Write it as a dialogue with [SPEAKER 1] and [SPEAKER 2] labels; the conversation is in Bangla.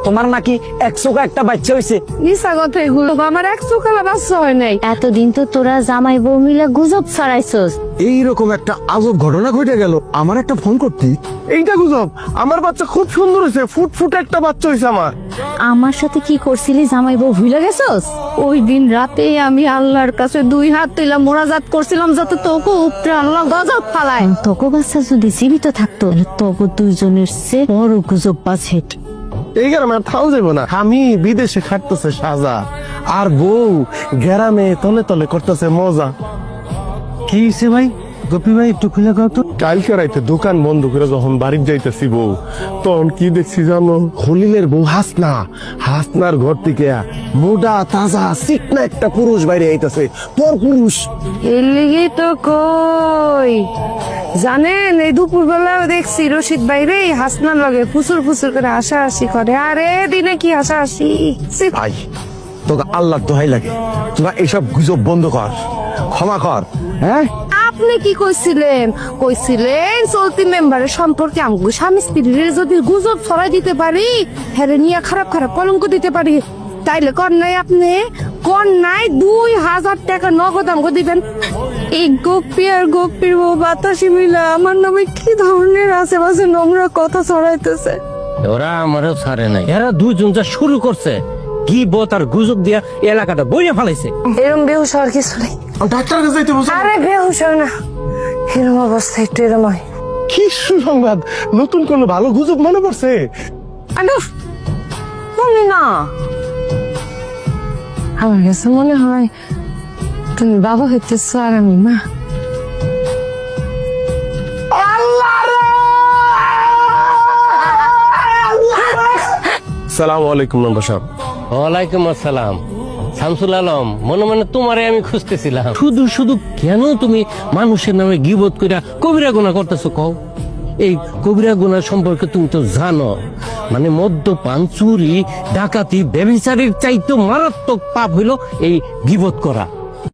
[SPEAKER 1] তোমার নাকি এক চোখা একটা বাচ্চা হয়েছে।
[SPEAKER 2] মিশা কথা এগুলো, আমার এক চোখালা বাচ্চা হয় নাই।
[SPEAKER 3] এতদিন তো তোরা জামাই বউ মিলে গুজব ছড়াইছস।
[SPEAKER 4] এইরকম একটা আজব ঘটনা ঘটে গেল, আমার একটা ফোন করতি।
[SPEAKER 5] এইটা গুজব, আমার বাচ্চা খুব সুন্দর হয়েছে, ফুট একটা বাচ্চা হয়েছে আমার।
[SPEAKER 3] আমার সাথে কি করছিলি জামাই বউ ভুলে গেছস?
[SPEAKER 2] ওই দিন রাতে আমি আল্লাহর কাছে 2 হাত তুলে মোনাজাত করছিলাম যাতে তোকে উপরে আল্লাহ গজব ফালায়।
[SPEAKER 3] তোকে বাচ্চা যদি জীবিত থাকতো তাহলে তোকে দুইজনের সে বড় গুজব বাজে।
[SPEAKER 5] এই গ্রামে আর থাও যাবো না। আমি বিদেশে খাটতেছে সাজা, আর বউ গ্রামে তলে তলে করতেছে মজা।
[SPEAKER 4] কি হয়েছে ভাই? গোপী ভাই একটু খুলে কও তো।
[SPEAKER 5] কালকে রাইতে দোকান বন্ধ করে যখন বাড়িতে যাইতেছি বউ, তখন কি দেখছি জানো? খলিলের বউ হাসনার ঘর থেকে মোটা তাজা চিকনা একটা পুরুষ বাইরে আইতাছে, পর পুরুষ।
[SPEAKER 2] এর লিগেই তো কই, জানেন এই দুপুর বেলা দেখছি রশিদ বাইরে হাসনার লগে ফুসুর ফুসুর করে হাসাহাসি করে। আরে দিনে কি হাসাহাসি! ছি!
[SPEAKER 4] ভাই তোকে আল্লাহর দোহাই লাগে, তোরা এইসব গুজব বন্ধ কর, ক্ষমা কর। হ্যাঁ,
[SPEAKER 2] আপনি কি কইছিলেন? চলতি মেম্বারের সম্পর্কে আমগো স্বামী স্ত্রীর যদি গুজব ছড়াই দিতে পারি, হ্যাঁ নিয়ে খারাপ কলঙ্ক দিতে পারি, তাইলে কর নাই আপনি? কর নাই 2000 টাকা নগদ আমগো দিবেন। এই গোপী আর গোপীর বউ বাতাসি মিলা আমার নামে কি ধরনের আশেপাশে নোংরা কথা ছড়াইতেছে।
[SPEAKER 6] ওরা আমারও ছাড়ে নাই, এরা দুজন যা শুরু করছে গিবত আর গুজব দিয়া এলাকাটা বইয়া ফেলাইছে।
[SPEAKER 2] এরম বেহুশ হওয়ার কিছু নেই।
[SPEAKER 5] ডাক্তার কাছে যাইতে বলছো?
[SPEAKER 2] আরে বেহুশ হয় না, এরম অবস্থা একটু এরম হয়।
[SPEAKER 5] কি সুসংবাদ, নতুন কোন ভালো গুজব মনে পড়ছে?
[SPEAKER 2] আরে শুনি না, আমার কাছে মনে হয় তুমি বাবা হইতেছ আর আমি মা।
[SPEAKER 5] সালাম আলাইকুম মেম্বার সাহেব।
[SPEAKER 6] ওয়ালাইকুম আসসালাম। শামসুল আলম, মনে মনে তোমারে আমি খুঁজতেছিলাম। শুধু শুধু কেন তুমি মানুষের নামে গিবত কইরা কবিরা গুনাহ করতেছো কও? এই কবিরা গুনাহ সম্পর্কে তুমি তো জানো, মানে মদ্যপান, চুরি, ডাকাতি, ব্যভিচারের চাইতে মারাত্মক পাপ হইল এই গিবত করা।